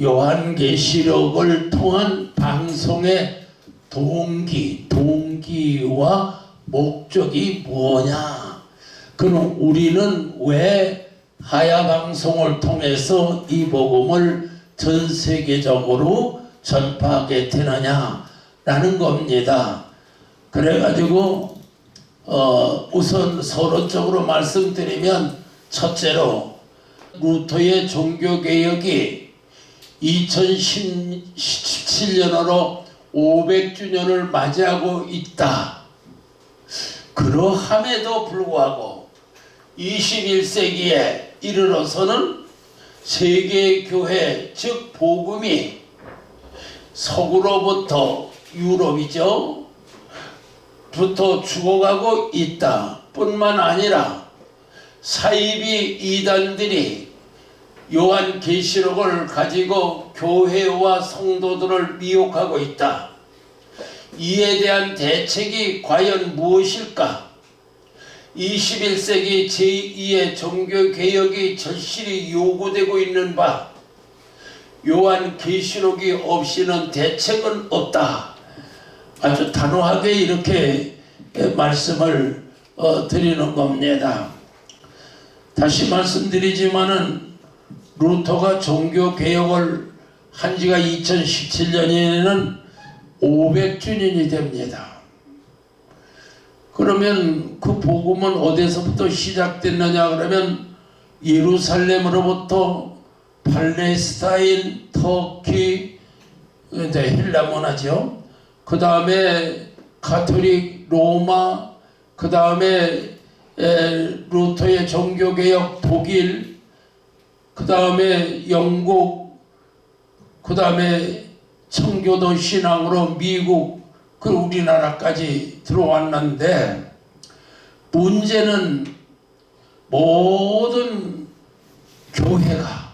요한계시록을 통한 방송의 동기와 목적이 뭐냐? 그럼 우리는 왜 하야방송을 통해서 이 복음을 전 세계적으로 전파하게 되느냐라는 겁니다. 그래가지고 우선 서론적으로 말씀드리면, 첫째로 루터의 종교개혁이 2017년으로 500주년을 맞이하고 있다. 그러함에도 불구하고 21세기에 이르러서는 세계교회, 즉 복음이 서구로부터, 유럽이죠, 부터 죽어가고 있다. 뿐만 아니라 사이비 이단들이 요한계시록을 가지고 교회와 성도들을 미혹하고 있다. 이에 대한 대책이 과연 무엇일까? 21세기 제2의 종교개혁이 절실히 요구되고 있는 바, 요한계시록이 없이는 대책은 없다. 아주 단호하게 이렇게 말씀을 드리는 겁니다. 다시 말씀드리지만은 루터가 종교개혁을 한 지가 2017년에는 500주년이 됩니다. 그러면 그 복음은 어디서부터 시작됐느냐 그러면, 예루살렘으로부터 팔레스타인, 터키, 헬라 문화죠. 그 다음에 가톨릭, 로마, 그 다음에 루터의 종교개혁 독일, 그 다음에 영국, 그 다음에 청교도 신앙으로 미국, 그 우리나라까지 들어왔는데, 문제는 모든 교회가,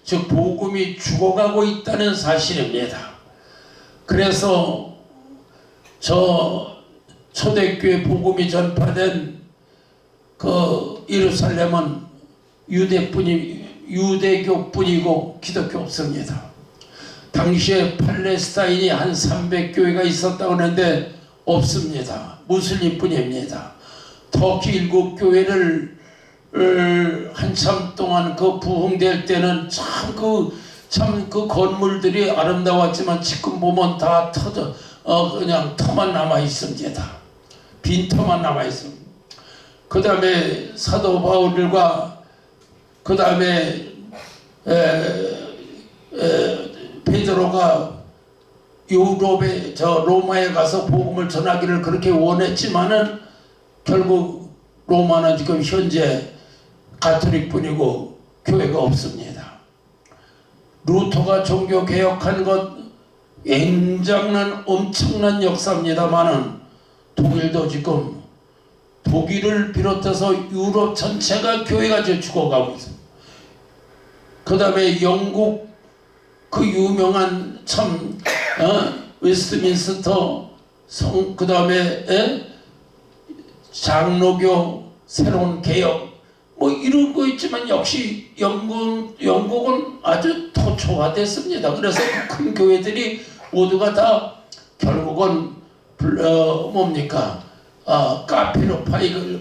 즉 복음이 죽어가고 있다는 사실입니다. 그래서 저 초대교회 복음이 전파된 그 예루살렘은 유대교뿐이고 기독교 없습니다. 당시에 팔레스타인이 한 300교회가 있었다고 하는데 없습니다. 무슬림뿐입니다. 터키 7교회를 한참 동안 그 부흥될 때는 참 그 건물들이 아름다웠지만 지금 보면 다 그냥 터만 남아 있습니다. 빈 터만 남아 있습니다. 그 다음에 사도 바울과 그 다음에 베드로가 유럽에 로마에 가서 복음을 전하기를 그렇게 원했지만은 결국 로마는 지금 현재 가톨릭뿐이고 교회가 없습니다. 루터가 종교 개혁한 것 굉장한 엄청난 역사입니다만은, 독일도 지금, 독일을 비롯해서 유럽 전체가 교회가 죽어가고 있습니다. 그 다음에 영국 그 유명한 웨스트민스터 그 다음에 장로교 새로운 개혁 뭐 이런 거 있지만, 역시 영국은 아주 토초화됐습니다. 그래서 그 큰 교회들이 모두가 다 결국은 카페로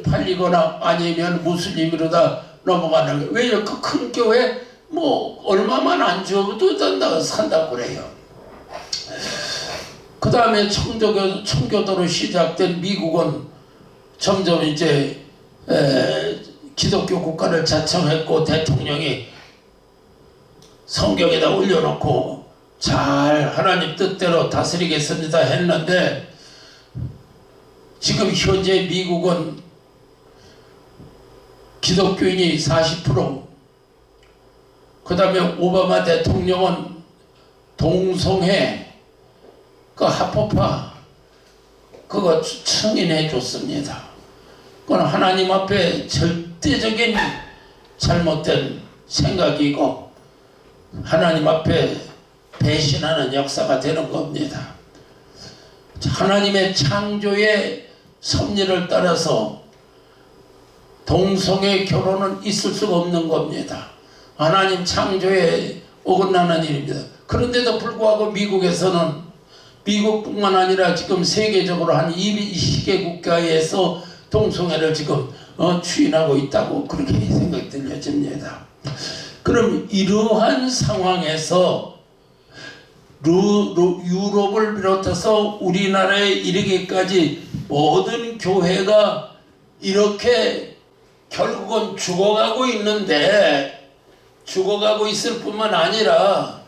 팔리거나 아니면 무슬림으로 다 넘어가는 거예요. 왜요? 그 큰 교회 뭐 얼마만 안 줘도 산다고 그래요. 그 다음에 청교도로 시작된 미국은 점점 이제 기독교 국가를 자청했고, 대통령이 성경에다 올려놓고 잘 하나님 뜻대로 다스리겠습니다 했는데, 지금 현재 미국은 기독교인이 40%, 그 다음에 오바마 대통령은 동성애 그 합법화 그거 승인해 줬습니다. 그건 하나님 앞에 절대적인 잘못된 생각이고 하나님 앞에 배신하는 역사가 되는 겁니다. 하나님의 창조의 섭리를 따라서 동성애 결혼은 있을 수가 없는 겁니다. 하나님 창조에 어긋나는 일입니다. 그런데도 불구하고 미국에서는, 미국뿐만 아니라 지금 세계적으로 한 20개 국가에서 동성애를 지금 추인하고 있다고 그렇게 생각이 들려집니다. 그럼 이러한 상황에서 유럽을 비롯해서 우리나라에 이르기까지 모든 교회가 이렇게 결국은 죽어가고 있는데, 죽어가고 있을 뿐만 아니라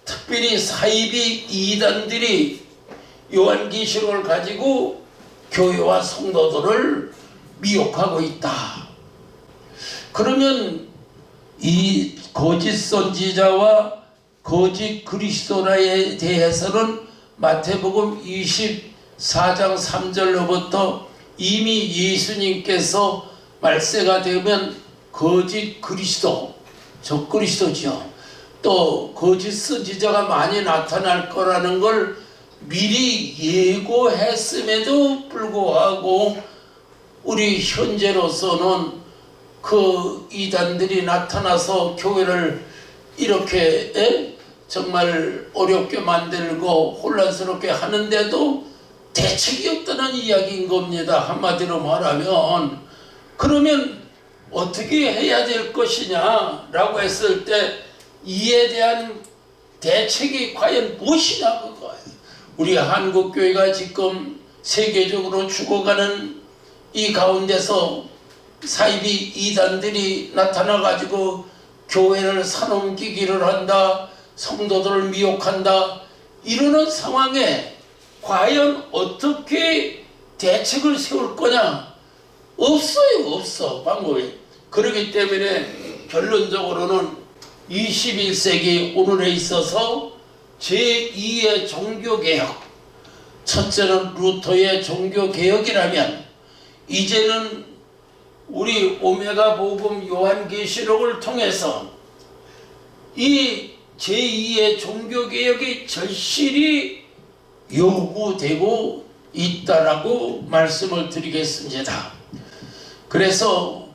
특별히 사이비 이단들이 요한계시록을 가지고 교회와 성도들을 미혹하고 있다. 그러면 이 거짓 선지자와 거짓 그리스도라에 대해서는 마태복음 24장 3절로부터 이미 예수님께서 말세가 되면 거짓 그리스도, 적그리스도죠. 또 거짓 선지자가 많이 나타날 거라는 걸 미리 예고했음에도 불구하고 우리 현재로서는 그 이단들이 나타나서 교회를 이렇게 정말 어렵게 만들고 혼란스럽게 하는데도 대책이 없다는 이야기인 겁니다. 한마디로 말하면. 그러면 어떻게 해야 될 것이냐라고 했을 때 이에 대한 대책이 과연 무엇이냐 그거예요. 우리 한국교회가 지금 세계적으로 죽어가는 이 가운데서 사이비 이단들이 나타나가지고 교회를 사넘기기를 한다, 성도들을 미혹한다, 이러는 상황에 과연 어떻게 대책을 세울 거냐? 없어요, 없어, 방법이. 그렇기 때문에 결론적으로는 21세기 오늘에 있어서 제2의 종교개혁, 첫째는 루터의 종교개혁이라면 이제는 우리 오메가 복음 요한계시록을 통해서 이 제2의 종교개혁이 절실히 요구되고 있다라고 말씀을 드리겠습니다. 그래서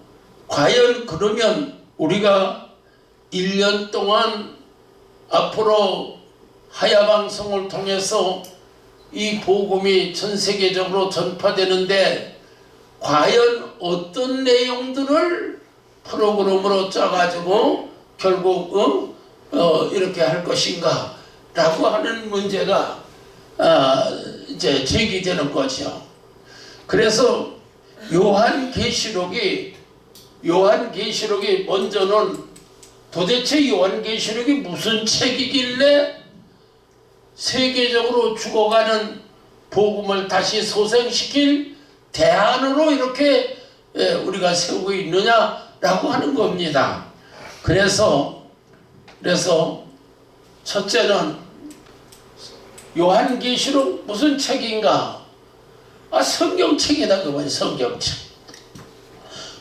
과연 그러면 우리가 1년 동안 앞으로 하야방송을 통해서 이 복음이 전 세계적으로 전파되는데 과연 어떤 내용들을 프로그램으로 짜가지고 결국 이렇게 할 것인가 라고 하는 문제가 이제 제기되는 거죠. 그래서 요한계시록이 먼저는 도대체 요한계시록이 무슨 책이길래 세계적으로 죽어가는 복음을 다시 소생시킬 대안으로 이렇게 우리가 세우고 있느냐라고 하는 겁니다. 그래서 첫째는 요한계시록 무슨 책인가? 성경책이다 그거예요. 성경책.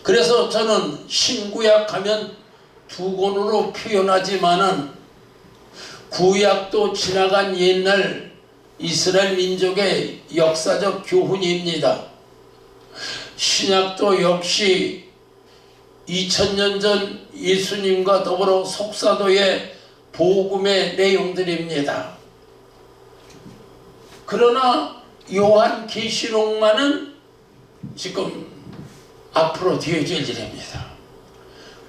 그래서 저는 신구약 하면 두 권으로 표현하지만은 구약도 지나간 옛날 이스라엘 민족의 역사적 교훈입니다. 신약도 역시 2000년 전 예수님과 더불어 속사도의 복음의 내용들입니다. 그러나 요한계시록만은 지금 앞으로 되어질 일입니다.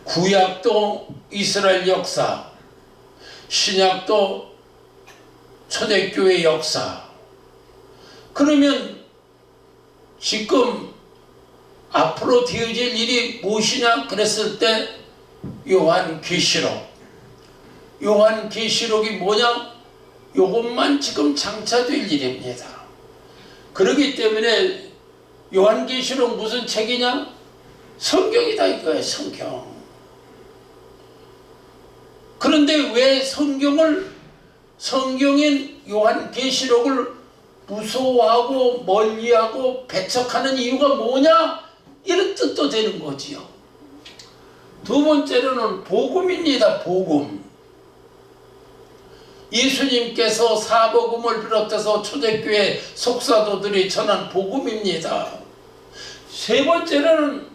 구약도 이스라엘 역사, 신약도 초대교회 역사. 그러면 지금 앞으로 되어질 일이 무엇이냐 그랬을 때 요한계시록이 뭐냐? 요것만 지금 장차될 일입니다. 그렇기 때문에 요한계시록 무슨 책이냐? 성경이다 이거야, 성경. 그런데 왜 성경인 요한계시록을 무서워하고 멀리하고 배척하는 이유가 뭐냐? 이런 뜻도 되는 거지요. 두 번째로는 복음입니다. 복음. 예수님께서 사복음을 비롯해서 초대교회 속사도들이 전한 복음입니다. 세 번째로는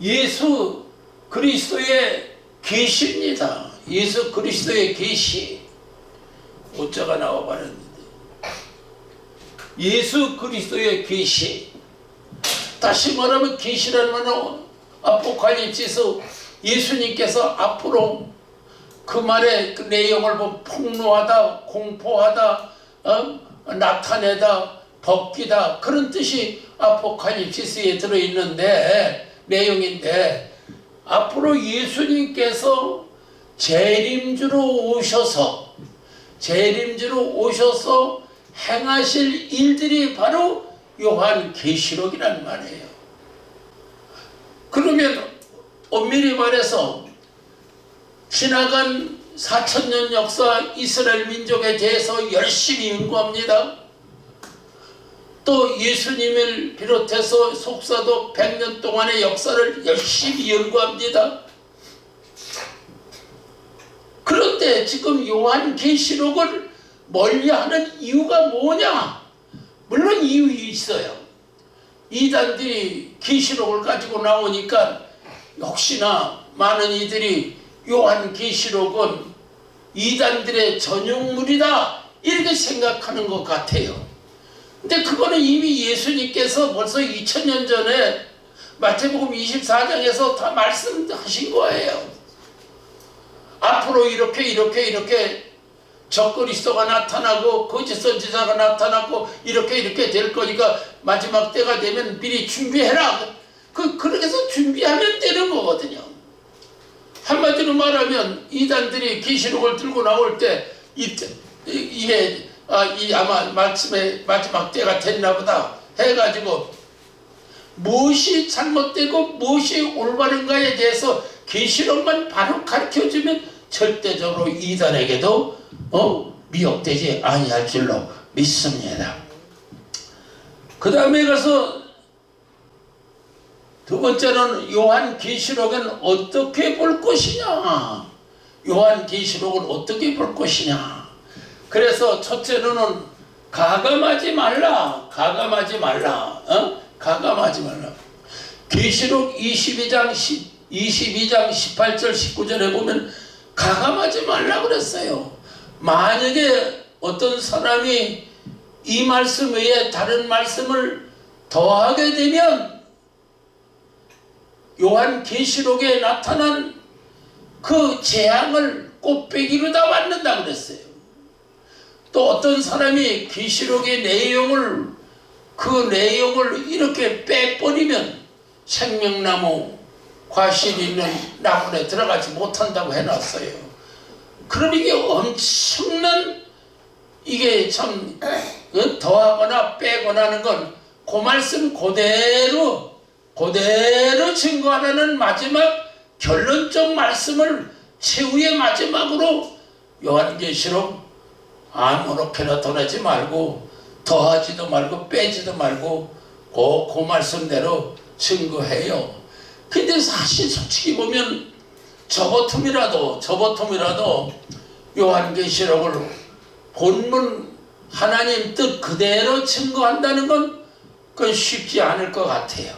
예수 그리스도의 계시입니다. 예수 그리스도의 계시. 오자가 나와버렸는데 예수 그리스도의 계시. 다시 말하면 계시라는 말은 아포칼립시스 예수님께서 앞으로 그 말의 그 내용을 보면 폭로하다, 공포하다, 나타내다, 벗기다 그런 뜻이 아포칼립시스에 들어있는데 내용인데 앞으로 예수님께서 재림주로 오셔서 행하실 일들이 바로 요한계시록이란 말이에요. 그러면 엄밀히 말해서 지나간 4000년 역사 이스라엘 민족에 대해서 열심히 연구합니다. 또 예수님을 비롯해서 속사도 100년 동안의 역사를 열심히 연구합니다. 그런데 지금 요한계시록을 멀리하는 이유가 뭐냐? 물론 이유 있어요. 이단들이 계시록을 가지고 나오니까 혹시나 많은 이들이 요한계시록은 이단들의 전용물이다 이렇게 생각하는 것 같아요. 근데 그거는 이미 예수님께서 벌써 2000년 전에 마태복음 24장에서 다 말씀하신 거예요. 앞으로 이렇게 적그리스도가 나타나고 거짓 선지자가 나타나고 이렇게 될 거니까 마지막 때가 되면 미리 준비해라. 그렇게 해서 준비하면 되는 거거든요. 한마디로 말하면 이단들이 계시록을 들고 나올 때 이게 아마 말씀의 마지막 때가 됐나 보다 해가지고 무엇이 잘못되고 무엇이 올바른가에 대해서 계시록만 바로 가르쳐주면 절대적으로 이단에게도 미혹되지 아니할 줄로 믿습니다. 그 다음에 가서 두 번째는 요한계시록은 어떻게 볼 것이냐. 요한계시록은 어떻게 볼 것이냐. 그래서 첫째로는 가감하지 말라. 가감하지 말라. 계시록 22장 18절 19절에 보면 가감하지 말라 그랬어요. 만약에 어떤 사람이 이 말씀 외에 다른 말씀을 더하게 되면 요한계시록에 나타난 그 재앙을 꽃배기로 다 받는다 그랬어요. 또 어떤 사람이 계시록의 내용을 이렇게 빼버리면 생명나무 과실 있는 나무에 들어가지 못한다고 해놨어요. 그럼 이게 엄청난 이게 참 더하거나 빼거나 하는 건 그 말씀 그대로 증거하라는 마지막 결론적 말씀을 최후의 마지막으로 요한계시록 아무렇게나 전하지 말고 더하지도 말고 빼지도 말고 그 말씀대로 증거해요. 근데 사실 솔직히 보면 저버텀이라도 요한계시록을 본문 하나님 뜻 그대로 증거한다는 건 그건 쉽지 않을 것 같아요.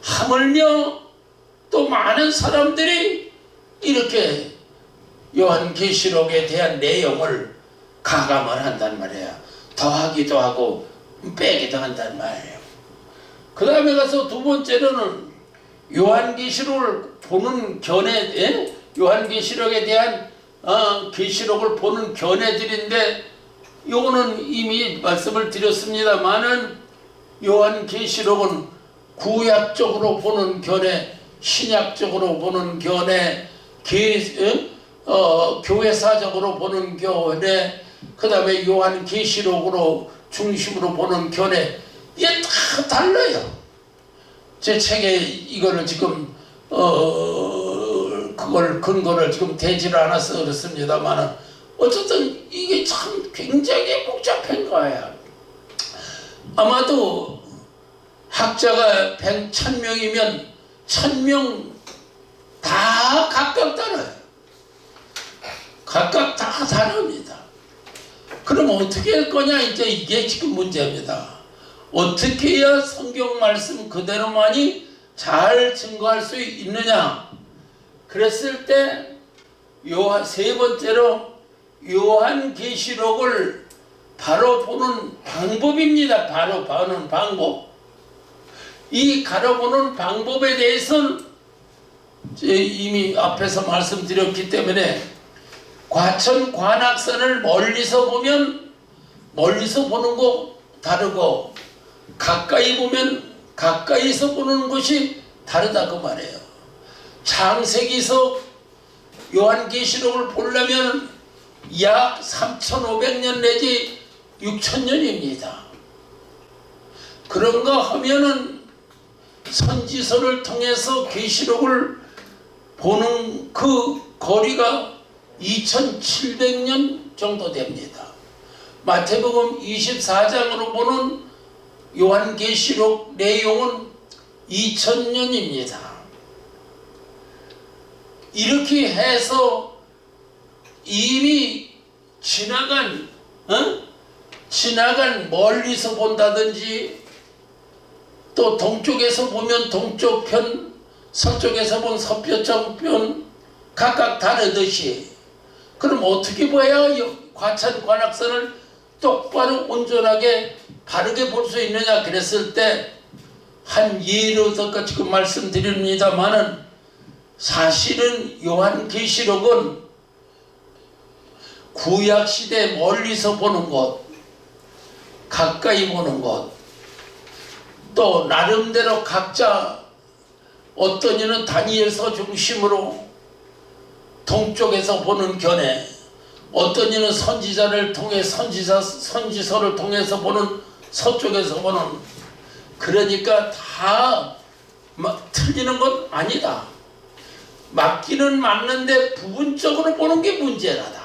하물며 또 많은 사람들이 이렇게 요한계시록에 대한 내용을 가감을 한단 말이에요. 더하기도 하고 빼기도 한단 말이에요. 그 다음에 가서 두 번째로는 요한계시록을 보는 견해, 요한계시록에 대한 계시록을 보는 견해들인데 요거는 이미 말씀을 드렸습니다만은 요한계시록은 구약적으로 보는 견해, 신약적으로 보는 견해, 교회사적으로 보는 견해, 그 다음에 요한계시록으로 중심으로 보는 견해 이게 다 달라요. 제 책에 이거를 지금 그걸 근거를 지금 대지를 않아서 그렇습니다만은 어쨌든 이게 참 굉장히 복잡한 거예요. 아마도 학자가 1000명이면 1000명 다 각각 다르요. 각각 다 다릅니다. 그럼 어떻게 할 거냐, 이제 이게 지금 문제입니다. 어떻게 해야 성경 말씀 그대로만이 잘 증거할 수 있느냐. 그랬을 때 세 번째로 요한계시록을 바로 보는 방법입니다. 바로 보는 방법. 이 가려보는 방법에 대해서는 이미 앞에서 말씀드렸기 때문에 과천 관악산을 멀리서 보면 멀리서 보는 거 다르고 가까이 보면 가까이서 보는 것이 다르다 그 말이에요. 창세기서 요한계시록을 보려면 약 3500년 내지 6000년입니다. 그런가 하면은 선지서를 통해서 계시록을 보는 그 거리가 2700년 정도 됩니다. 마태복음 24장으로 보는 요한계시록 내용은 2000년입니다. 이렇게 해서 이미 지나간 멀리서 본다든지 또 동쪽에서 보면 동쪽 편, 서쪽에서 보면 서쪽 편 각각 다르듯이 그럼 어떻게 봐야 과천 관악산을 똑바로 온전하게 바르게 볼 수 있느냐 그랬을 때 한 예로 더 지금 말씀드립니다만은 사실은 요한계시록은 구약시대 멀리서 보는 것, 가까이 보는 것, 또 나름대로 각자 어떤 이는 다니엘서 중심으로 동쪽에서 보는 견해, 어떤 이는 선지자를 통해 선지서를 통해서 보는 서쪽에서 보는, 그러니까 다 틀리는 건 아니다. 맞기는 맞는데 부분적으로 보는 게 문제라다.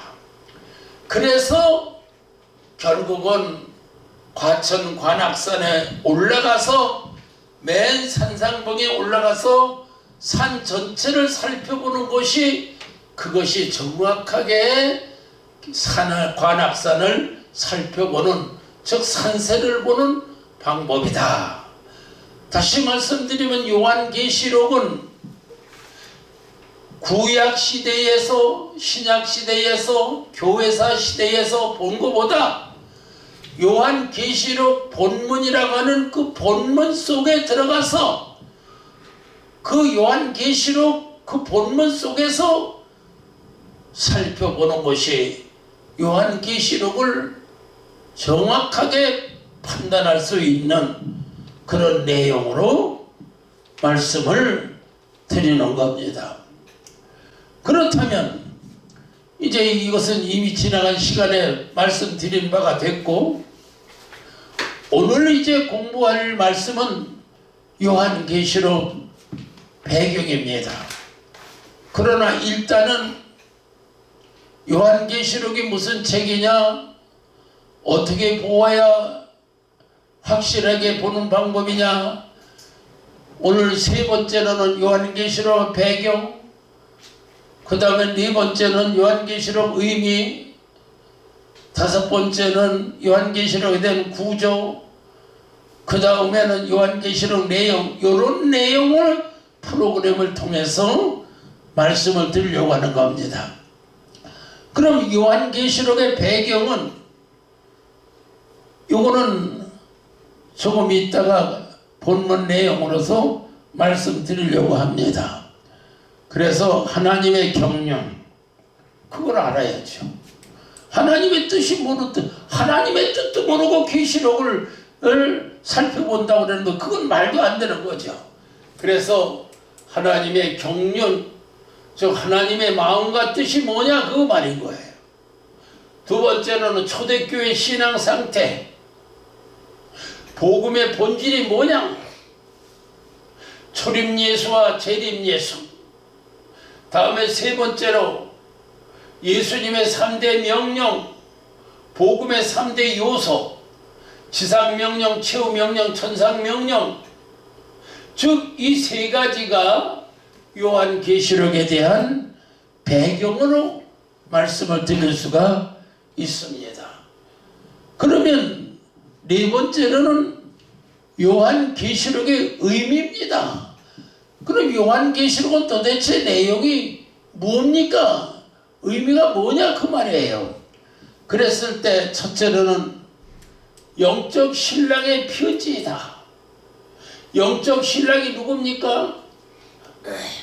그래서 결국은 과천 관악산에 올라가서 맨 산상봉에 올라가서 산 전체를 살펴보는 것이 그것이 정확하게 관악산을 살펴보는 즉 산세를 보는 방법이다. 다시 말씀드리면 요한계시록은 구약시대에서 신약시대에서 교회사 시대에서 본 것보다 요한계시록 본문이라고 하는 그 본문 속에 들어가서 그 요한계시록 그 본문 속에서 살펴보는 것이 요한계시록을 정확하게 판단할 수 있는 그런 내용으로 말씀을 드리는 겁니다. 그렇다면 이제 이것은 이미 지나간 시간에 말씀드린 바가 됐고 오늘 이제 공부할 말씀은 요한계시록 배경입니다. 그러나 일단은 요한계시록이 무슨 책이냐, 어떻게 보아야 확실하게 보는 방법이냐, 오늘 세 번째로는 요한계시록 배경, 그 다음에 네 번째는 요한계시록 의미, 다섯 번째는 요한계시록에 대한 구조, 그 다음에는 요한계시록 내용, 이런 내용을 프로그램을 통해서 말씀을 드리려고 하는 겁니다. 그럼 요한계시록의 배경은 요거는 조금 있다가 본문 내용으로서 말씀드리려고 합니다. 그래서 하나님의 경륜, 그걸 알아야죠. 하나님의 뜻이 모르든 하나님의 뜻도 모르고 계시록을 살펴본다고 그러는 거, 그건 말도 안 되는 거죠. 그래서 하나님의 경륜, 즉 하나님의 마음과 뜻이 뭐냐, 그거 말인 거예요. 두 번째로는 초대교회 신앙 상태, 복음의 본질이 뭐냐? 초림 예수와 재림 예수. 다음에 세 번째로 예수님의 3대 명령, 복음의 3대 요소, 지상명령, 최후명령, 천상명령. 즉 이 세 가지가 요한계시록에 대한 배경으로 말씀을 드릴 수가 있습니다. 그러면 네 번째로는 요한계시록의 의미입니다. 그럼 요한계시록은 도대체 내용이 뭡니까? 의미가 뭐냐 그 말이에요. 그랬을 때 첫째로는 영적 신랑의 편지이다. 영적 신랑이 누굽니까?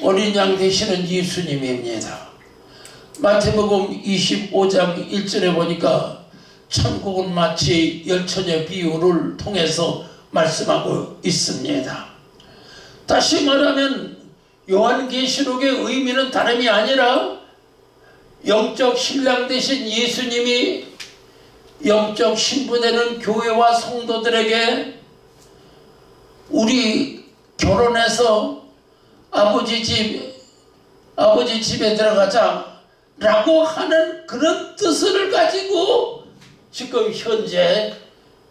어린 양 되시는 예수님입니다. 마태복음 25장 1절에 보니까 천국은 마치 열처녀 비유를 통해서 말씀하고 있습니다. 다시 말하면 요한계시록의 의미는 다름이 아니라 영적 신랑 되신 예수님이 영적 신부되는 교회와 성도들에게 우리 결혼해서 아버지 집에 들어가자 라고 하는 그런 뜻을 가지고 지금 현재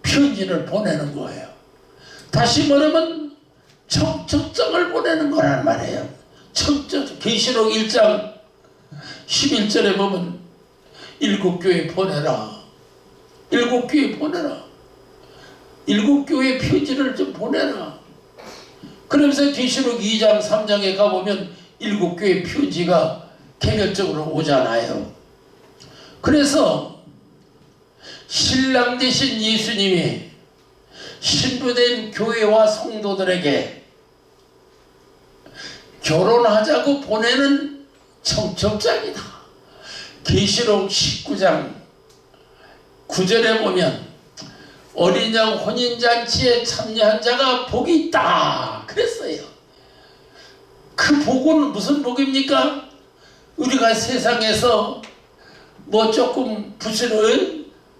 편지를 보내는 거예요. 다시 말하면 청첩장을 보내는 거란 말이에요. 계시록 1장 11절에 보면 일곱 교회 보내라. 일곱 교회 보내라. 일곱 교회 편지를 좀 보내라. 그러면서 계시록 2장 3장에 가보면 일곱 교회 편지가 개별적으로 오잖아요. 그래서 신랑 되신 예수님이 신부된 교회와 성도들에게 결혼하자고 보내는 청첩장이다. 계시록 19장 9절에 보면 어린 양 혼인잔치에 참여한 자가 복이 있다 그랬어요. 그 복은 무슨 복입니까? 우리가 세상에서 뭐 조금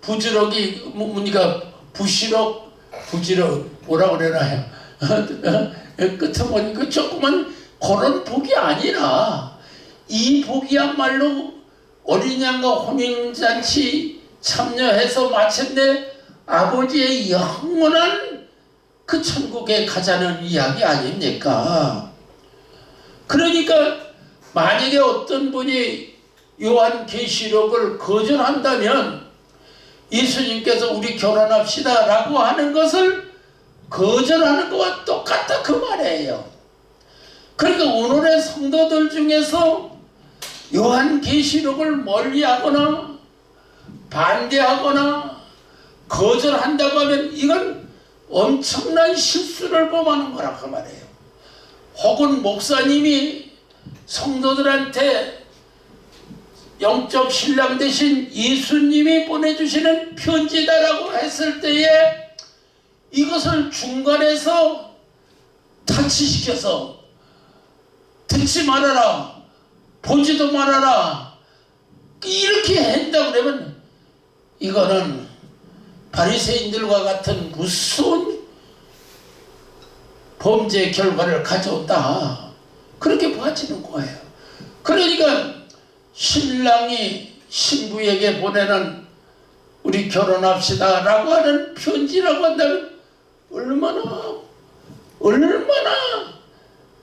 부지럭이 뭡니까? 부지럭 뭐라고 그러나요? 끝에 보니까 조그만 그런 복이 아니라 이 복이야말로 어린 양과 혼인잔치 참여해서 마침내 아버지의 영원한 그 천국에 가자는 이야기 아닙니까? 그러니까 만약에 어떤 분이 요한계시록을 거절한다면 예수님께서 우리 결혼합시다 라고 하는 것을 거절하는 것과 똑같다 그 말이에요. 그러니까 오늘의 성도들 중에서 요한계시록을 멀리하거나 반대하거나 거절한다고 하면 이건 엄청난 실수를 범하는 거라 그 말이에요. 혹은 목사님이 성도들한테 영적 신랑 대신 예수님이 보내주시는 편지다라고 했을 때에 이것을 중간에서 타치시켜서 듣지 말아라, 보지도 말아라 이렇게 한다고 그러면 이거는 바리새인들과 같은 무서운 범죄 결과를 가져온다 그렇게 봐지는 거예요. 그러니까 신랑이 신부에게 보내는 우리 결혼합시다 라고 하는 편지라고 한다면 얼마나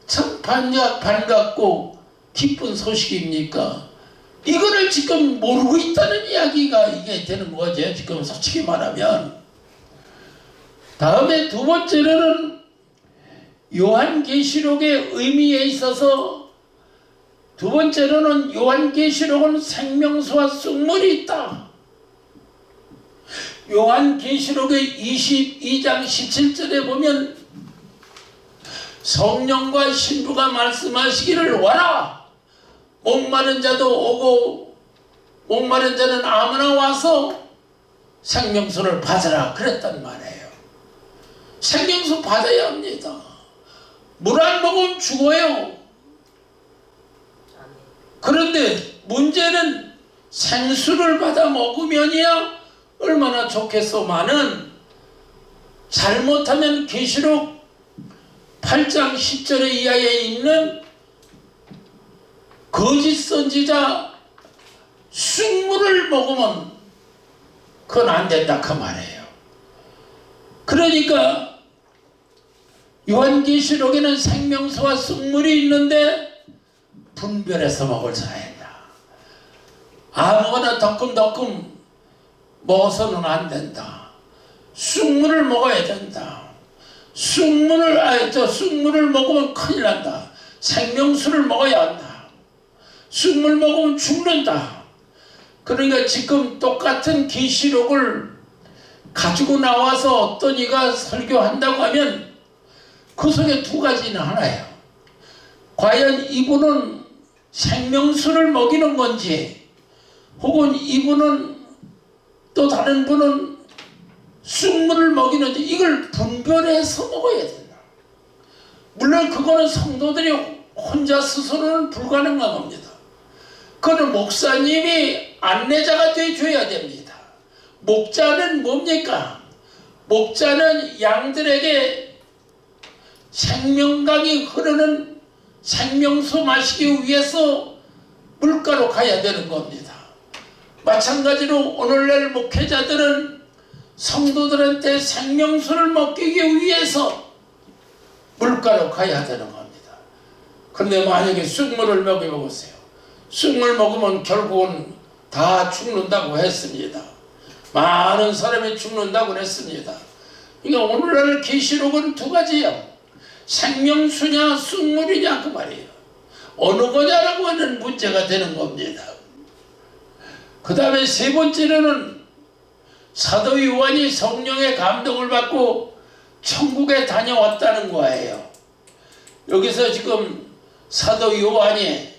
참 반갑고 기쁜 소식입니까? 이거를 지금 모르고 있다는 이야기가 이게 되는 거죠. 지금 솔직히 말하면. 다음에 두 번째로는 요한계시록의 의미에 있어서 두 번째로는 요한계시록은 생명수와 쑥물이 있다. 요한계시록의 22장 17절에 보면 성령과 신부가 말씀하시기를 와라. 목마른 자도 오고 목마른 자는 아무나 와서 생명수를 받으라 그랬단 말이에요. 생명수 받아야 합니다. 물 안 먹으면 죽어요. 그런데 문제는 생수를 받아 먹으면이야 얼마나 좋겠소만은 잘못하면 계시록 8장 10절의 이하에 있는 거짓 선지자 쑥물을 먹으면 그건 안 된다 그 말이에요. 그러니까 요한계시록에는 생명수와 쑥물이 있는데 분별해서 먹을 사이다. 아무거나 덕금덕금 먹어서는 안 된다. 쑥물을 먹어야 된다. 쑥물을 먹으면 큰일 난다. 생명수를 먹어야 한다. 쑥물 먹으면 죽는다. 그러니까 지금 똑같은 계시록을 가지고 나와서 어떤 이가 설교한다고 하면 그 속에 두 가지는 하나예요. 과연 이분은 생명수를 먹이는 건지, 혹은 이분은 또 다른 분은 쑥물을 먹이는지, 이걸 분별해서 먹어야 된다. 물론 그거는 성도들이 혼자 스스로는 불가능한 겁니다. 그거는 목사님이 안내자가 되어줘야 됩니다. 목자는 뭡니까? 목자는 양들에게 생명강이 흐르는 생명수 마시기 위해서 물가로 가야 되는 겁니다. 마찬가지로 오늘날 목회자들은 성도들한테 생명수를 먹이기 위해서 물가로 가야 되는 겁니다. 그런데 만약에 쑥물을 먹여보세요. 쑥물 먹으면 결국은 다 죽는다고 했습니다. 많은 사람이 죽는다고 했습니다. 그러니까 오늘날 계시록은 두 가지예요. 생명수냐 쑥물이냐 그 말이에요. 어느 거냐라고 하는 문제가 되는 겁니다. 그 다음에 세 번째로는 사도 요한이 성령의 감동을 받고 천국에 다녀왔다는 거예요. 여기서 지금 사도 요한이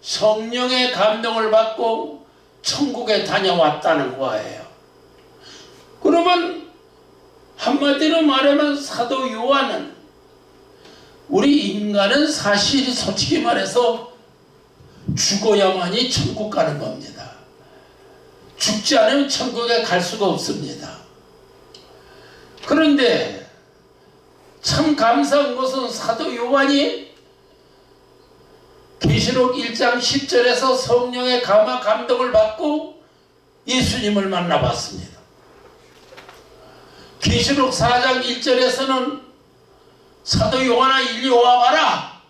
성령의 감동을 받고 천국에 다녀왔다는 거예요. 그러면 한마디로 말하면 사도 요한은, 우리 인간은 사실 솔직히 말해서 죽어야만이 천국 가는 겁니다. 죽지 않으면 천국에 갈 수가 없습니다. 그런데 참 감사한 것은 사도 요한이 계시록 1장 10절에서 성령의 감동을 받고 예수님을 만나봤습니다. 계시록 4장 1절에서는 사도 요한아 이리 와봐라,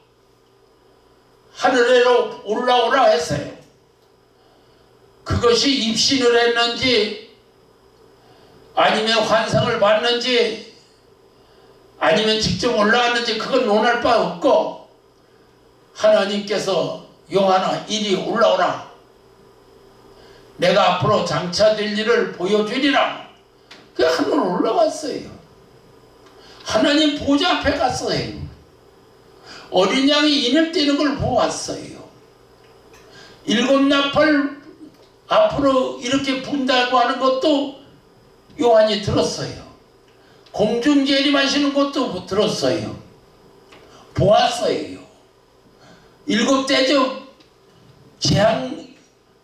하늘에로 올라오라 했어요. 그것이 입신을 했는지 아니면 환상을 봤는지 아니면 직접 올라왔는지 그건 논할 바 없고, 하나님께서 요한아 이리 올라오라, 내가 앞으로 장차될 일을 보여주리라. 그 하늘 올라갔어요. 하나님 보좌 앞에 갔어요. 어린 양이 인을 띄는 걸 보았어요. 일곱 나팔 앞으로 이렇게 분다고 하는 것도 요한이 들었어요. 공중 재림하시는 것도 들었어요. 보았어요. 일곱 대접 재앙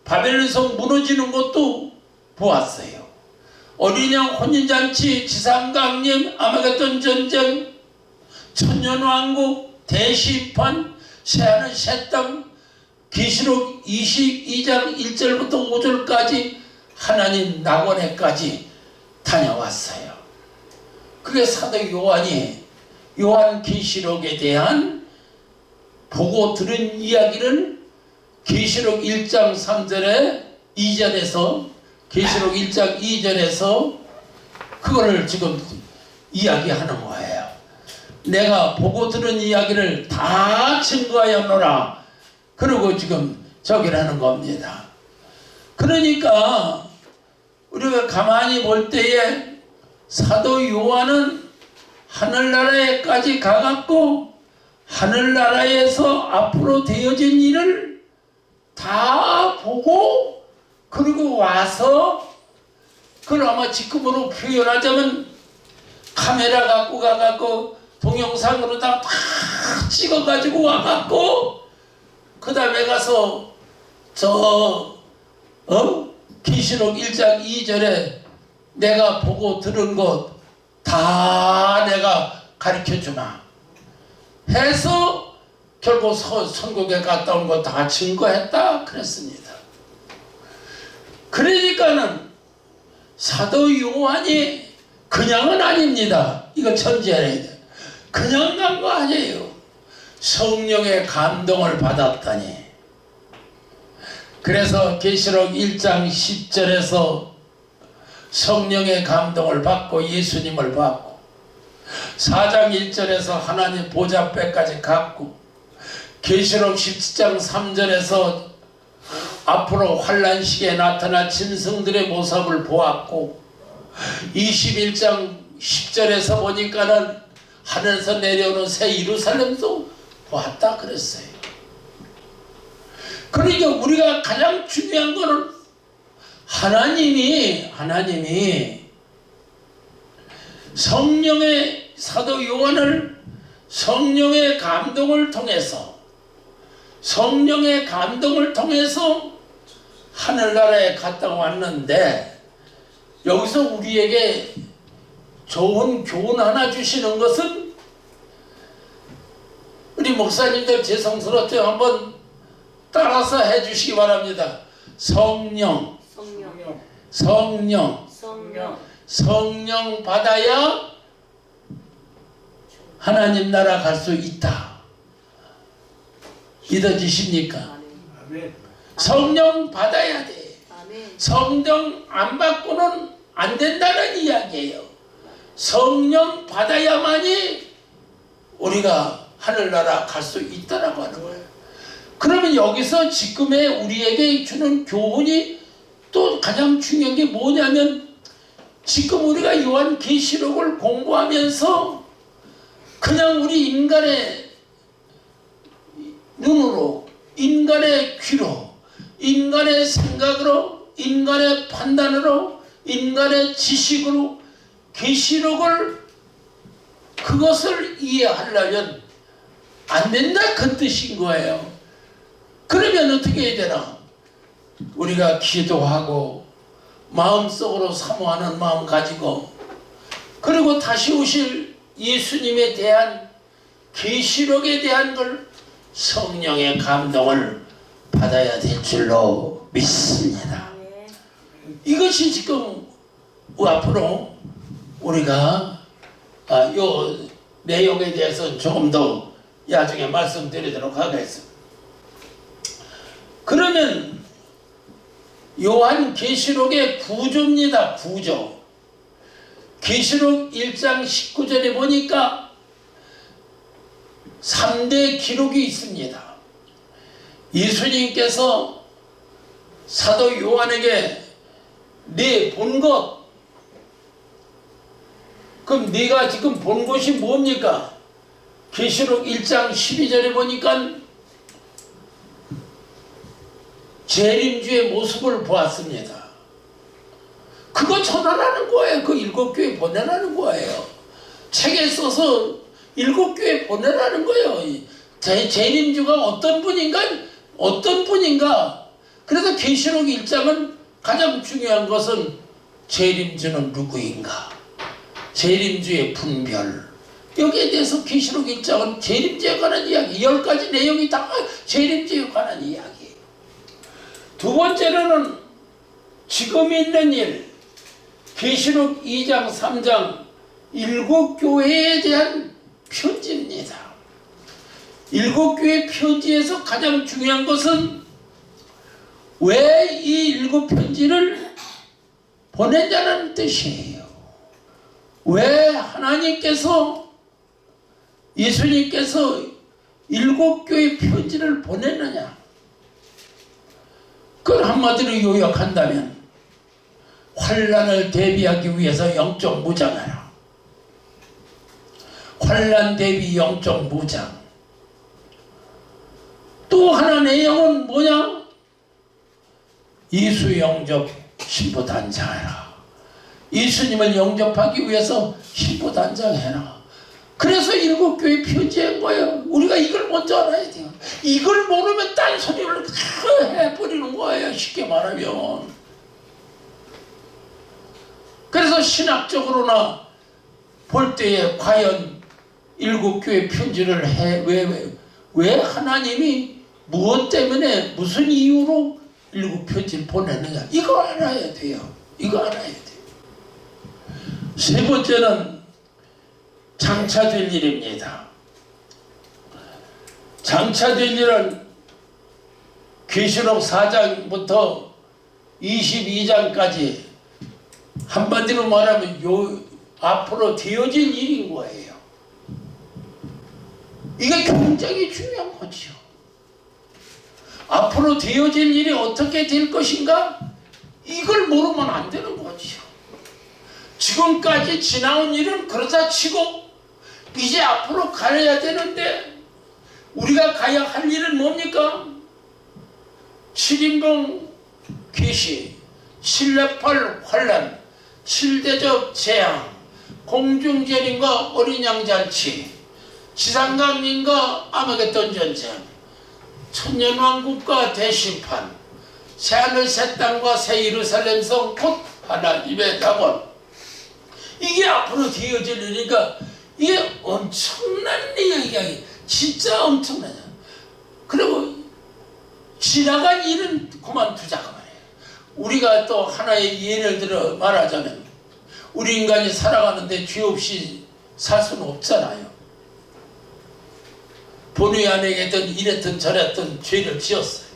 바벨론성 무너지는 것도 보았어요. 어린 양 혼인잔치, 지상강림, 아마겟돈 전쟁, 천년왕국, 대심판, 새하늘 새 땅, 계시록 22장 1절부터 5절까지 하나님 낙원에까지 다녀왔어요. 그게 사도 요한이 요한 계시록에 대한 보고 들은 이야기를 계시록 1장 3절에 2절에서 계시록 1장 2절에서 그거를 지금 이야기하는 거예요. 내가 보고 들은 이야기를 다 증거하였노라. 그러고 지금 저기를 하는 겁니다. 그러니까 우리가 가만히 볼 때에 사도 요한은 하늘나라에까지 가갖고 하늘나라에서 앞으로 되어진 일을 다 보고 그리고 와서, 그걸 아마 지금으로 표현하자면 카메라 갖고 가갖고 동영상으로 다 찍어가지고 와갖고 그 다음에 가서 계시록 1장 2절에 내가 보고 들은 것 다 내가 가르쳐주마 해서 결국 선국에 갔다 온 거 다 증거했다 그랬습니다. 그러니까는 사도 요한이 그냥은 아닙니다. 이거 전제해야 돼. 그냥 간 거 아니에요. 성령의 감동을 받았다니. 그래서 계시록 1장 10절에서 성령의 감동을 받고 예수님을 받고 4장 1절에서 하나님 보좌배까지 갔고 계시록 17장 3절에서 앞으로 환난 시기에 나타날 짐승들의 모습을 보았고 21장 10절에서 보니까는 하늘에서 내려오는 새 예루살렘도 보았다 그랬어요. 그러니까 우리가 가장 중요한 거는 하나님이 성령의 사도 요한을 성령의 감동을 통해서 하늘나라에 갔다 왔는데 여기서 우리에게 좋은 교훈 하나 주시는 것은 우리 목사님들 죄송스럽죠. 한번 따라서 해주시기 바랍니다. 성령 받아야 하나님 나라 갈 수 있다. 믿어지십니까? 성령 받아야 돼. 성령 안 받고는 안 된다는 이야기예요. 성령 받아야만이 우리가 하늘나라 갈 수 있다라고 하는 거예요. 그러면 여기서 지금의 우리에게 주는 교훈이 또 가장 중요한 게 뭐냐면 지금 우리가 요한계시록을 공부하면서 그냥 우리 인간의 눈으로, 인간의 귀로, 인간의 생각으로, 인간의 판단으로, 인간의 지식으로 계시록을 그것을 이해하려면 안 된다 그 뜻인 거예요. 그러면 어떻게 해야 되나? 우리가 기도하고 마음속으로 사모하는 마음 가지고 그리고 다시 오실 예수님에 대한 계시록에 대한 걸 성령의 감동을 받아야 될 줄로 믿습니다. 이것이 지금 앞으로 우리가 요 내용에 대해서 조금 더 나중에 말씀드리도록 하겠습니다. 그러면 요한 계시록의 구조입니다. 구조. 계시록 1장 19절에 보니까 3대 기록이 있습니다. 예수님께서 사도 요한에게 네 본 것, 그럼 네가 지금 본 것이 뭡니까? 계시록 1장 12절에 보니까 재림주의 모습을 보았습니다. 그거 전하라는 거예요. 그 7교회 보내라는 거예요. 책에 써서 7교회 보내라는 거예요. 재림주가 어떤 분인가? 그래서 계시록 1장은 가장 중요한 것은 재림주는 누구인가? 재림주의 분별. 여기에 대해서 계시록 1장은 재림주에 관한 이야기. 10가지 내용이 다 재림주에 관한 이야기. 두 번째로는 지금 있는 일, 계시록 2장, 3장 7교회에 대한 편지입니다. 7교회 편지에서 가장 중요한 것은 왜 이 7편지를 보냈냐는 뜻이에요. 왜 하나님께서 예수님께서 7교회 편지를 보냈느냐? 그걸 한마디로 요약한다면 환난을 대비하기 위해서 영적 무장하라. 환난 대비 영적 무장. 또 하나 내용은 뭐냐? 예수 영접 신부 단장해라. 예수님을 영접하기 위해서 신부 단장해라. 그래서 7교회 편지한 거예요. 우리가 이걸 먼저 알아야 돼요. 이걸 모르면 딴소리를 해버리는 거예요. 쉽게 말하면. 그래서 신학적으로나 볼 때에 과연 일곱 교회 편지를 왜 하나님이 무엇 때문에 무슨 이유로 일곱 편지를 보내느냐, 이거 알아야 돼요. 이거 알아야 돼요. 세 번째는 장차될 일입니다. 장차될 일은 계시록 4장부터 22장까지 한마디로 말하면 앞으로 되어질 일인 거예요. 이게 굉장히 중요한 거죠. 앞으로 되어질 일이 어떻게 될 것인가? 이걸 모르면 안 되는 거죠. 지금까지 지나온 일은 그렇다 치고 이제 앞으로 가야 되는데 우리가 가야 할 일은 뭡니까? 7인봉 계시, 728 환란, 7대적 재앙, 공중재림과 어린 양잔치, 지상강림과 아마겟돈 전쟁, 천년왕국과 대심판, 새하늘 새 땅과 새 예루살렘 성 곧 하나님의 낙원. 이게 앞으로 되어질 일이니까 이게 엄청난 이야기야. 진짜 엄청나냐. 그리고 지나간 일은 그만두자고 말이에요. 우리가 또 하나의 예를 들어 말하자면 우리 인간이 살아가는데 죄 없이 살 수는 없잖아요. 본의 아니게든 이랬든 저랬든 죄를 지었어요.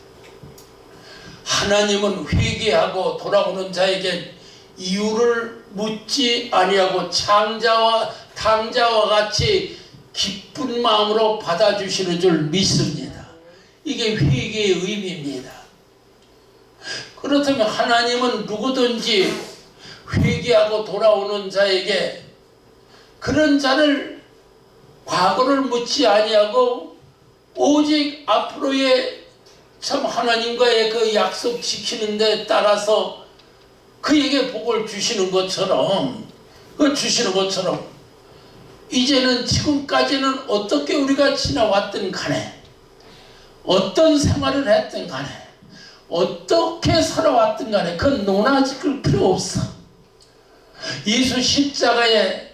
하나님은 회개하고 돌아오는 자에게 이유를 묻지 아니하고 창자와 탕자와 같이 기쁜 마음으로 받아주시는 줄 믿습니다. 이게 회개의 의미입니다. 그렇다면 하나님은 누구든지 회개하고 돌아오는 자에게 그런 자를 과거를 묻지 아니하고 오직 앞으로의 참 하나님과의 그 약속 지키는 데 따라서 그에게 복을 주시는 것처럼 이제는 지금까지는 어떻게 우리가 지나왔든 간에 어떤 생활을 했든 간에 어떻게 살아왔든 간에 그건 논하질 필요 없어. 예수 십자가에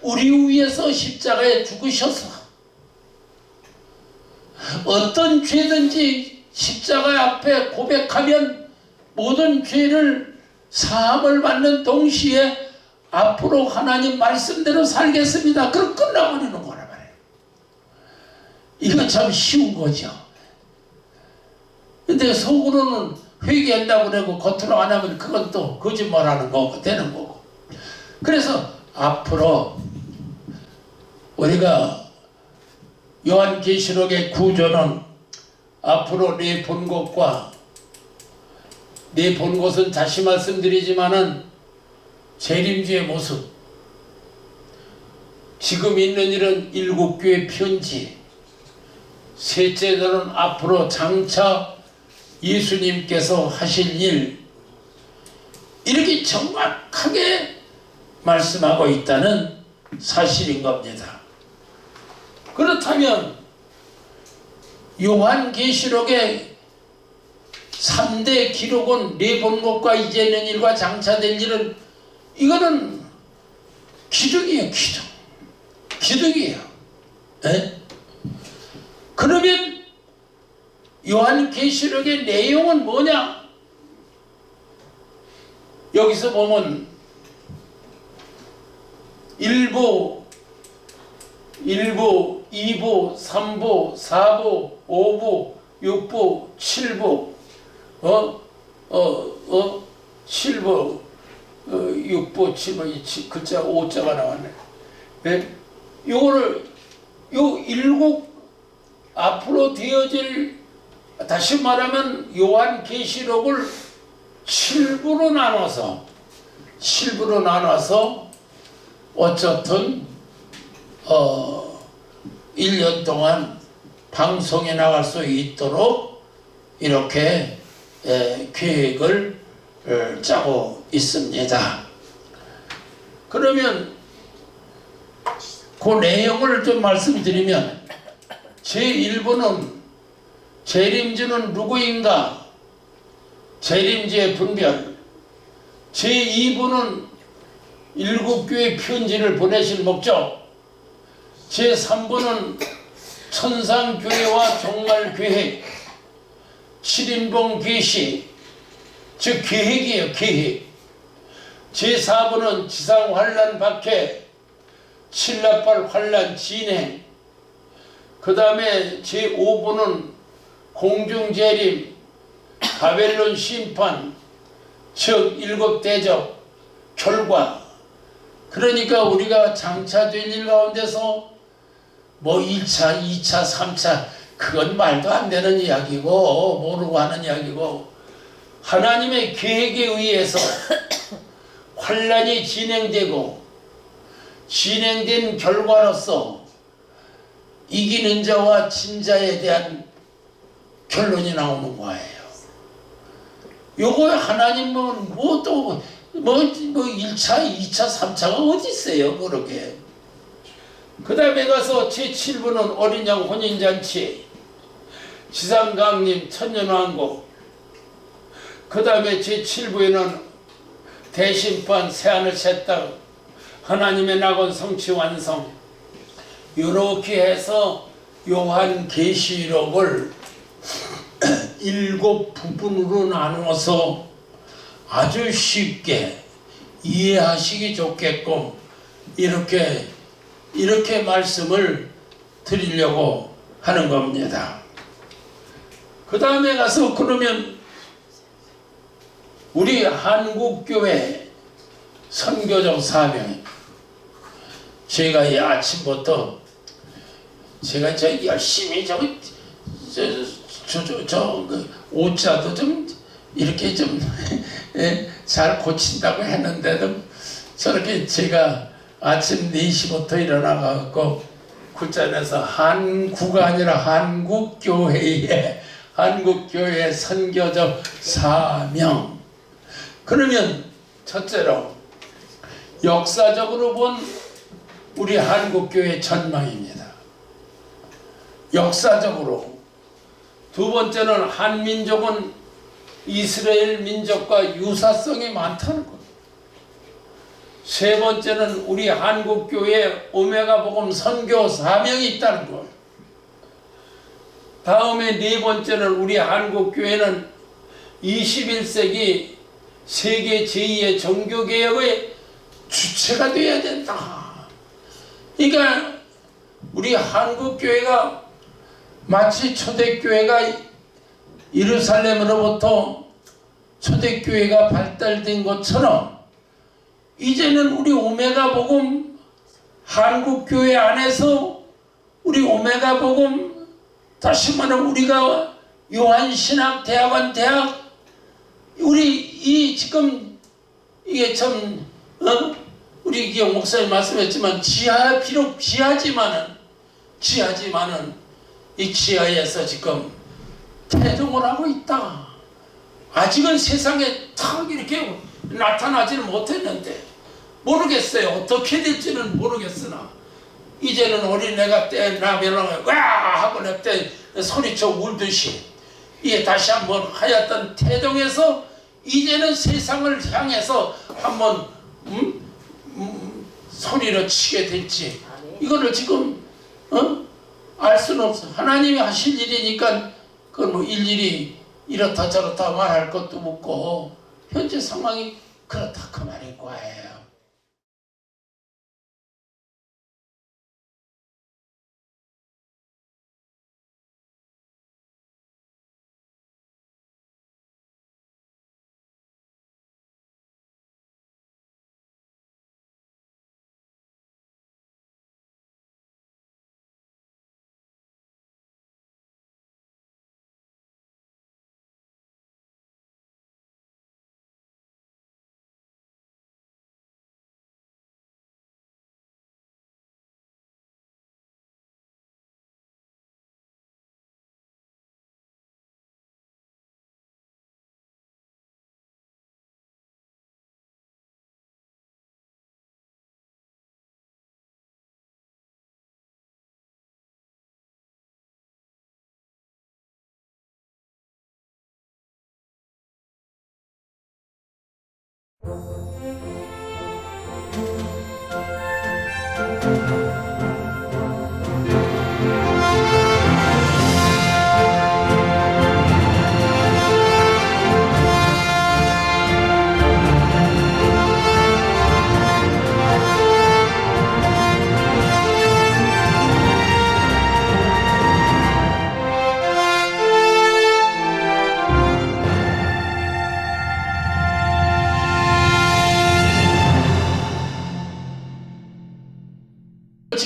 우리 위해서 십자가에 죽으셔서 어떤 죄든지 십자가 앞에 고백하면 모든 죄를 사함을 받는 동시에 앞으로 하나님 말씀대로 살겠습니다. 그럼 끝나버리는 거란 말이에요. 이거 참 쉬운 거죠. 근데 속으로는 회개한다고 그러고 겉으로 안 하면 그건 또 거짓말하는 거고 되는 거고. 그래서 앞으로 우리가 요한계시록의 구조는 앞으로 내 본 것과 내 본 것은 다시 말씀드리지만은 재림주의 모습, 지금 있는 일은 일곱 교회 편지, 셋째는 앞으로 장차 예수님께서 하실 일, 이렇게 정확하게 말씀하고 있다는 사실인 겁니다. 그렇다면 요한계시록의 3대 기록은 내 본 것과 이제 있는 일과 장차될 일은 이거는 기둥이에요. 기둥이에요. 에? 그러면 요한계시록의 내용은 뭐냐? 여기서 보면 1부, 2부, 3부, 4부, 5부, 6부, 7부, 7부, 6부, 7부, 글자 5자가 나왔네. 네? 요거를, 요 일곱, 앞으로 되어질, 다시 말하면 요한계시록을 7부로 나눠서, 어쨌든, 1년 동안 방송에 나갈 수 있도록 이렇게 계획을 짜고 있습니다. 그러면 그 내용을 좀 말씀드리면 제1부는 재림주는 누구인가? 재림주의 분별. 제2부는 일곱 교회 편지를 보내실 목적, 제3부는 천상교회와 종말교회 7인봉 계시, 즉 계획이에요. 계획. 제4부는 지상환란 박해, 칠라팔 환란 진행, 그 다음에 제5부는 공중재림, 바벨론 심판, 즉 일곱 대적 결과. 그러니까 우리가 장차될 일 가운데서 뭐 1차, 2차, 3차 그건 말도 안 되는 이야기고 모르고 하는 이야기고, 하나님의 계획에 의해서 환란이 진행되고 진행된 결과로서 이기는 자와 진 자에 대한 결론이 나오는 거예요. 요거 하나님은 뭐 1차, 2차, 3차가 어디 있어요, 그렇게. 그 다음에 가서 제7부는 어린 양 혼인잔치, 지상강림, 천년왕국. 그 다음에 제7부에는 대심판, 새하늘 새 땅, 하나님의 낙원 성취 완성. 이렇게 해서 요한계시록을 7부분으로 나누어서 아주 쉽게 이해하시기 좋게끔 이렇게 말씀을 드리려고 하는 겁니다. 그 다음에 가서 그러면 우리 한국교회 선교적 사명, 제가 이 아침부터 제가 열심히 옷자도 좀 이렇게 좀 잘 고친다고 했는데도 저렇게 제가 아침 4시부터 일어나갖고 굴전에서 한구가 아니라 한국교회의 선교적 사명. 그러면 첫째로 역사적으로 본 우리 한국교회 전망입니다. 역사적으로. 두 번째는 한민족은 이스라엘 민족과 유사성이 많다는 것. 세 번째는 우리 한국교회에 오메가 복음 선교 사명이 있다는 것. 다음에 네 번째는 우리 한국교회는 21세기 세계 제2의 종교개혁의 주체가 되어야 된다. 그러니까 우리 한국교회가 마치 초대교회가 예루살렘으로부터 초대교회가 발달된 것처럼 이제는 우리 오메가 복음 한국교회 안에서 우리 오메가 복음, 다시 말하면 우리가 요한신학대학원 대학, 우리 이 지금 이게 참 우리 이경 목사님 말씀했지만 비록 지하지만은 이 지하에서 지금 태동을 하고 있다. 아직은 세상에 탁 이렇게 나타나지는 못했는데 모르겠어요. 어떻게 될지는 모르겠으나 이제는 어린애가 나면 와 하고 냅때 소리쳐 울듯이 이게 다시 한번 하였던 태동에서 이제는 세상을 향해서 한번 소리를 치게 될지 이거를 지금 알 수는 없어. 하나님이 하실 일이니까 그건 뭐 일일이 이렇다 저렇다 말할 것도 없고 현재 상황이 그렇다 그 말인 거예요.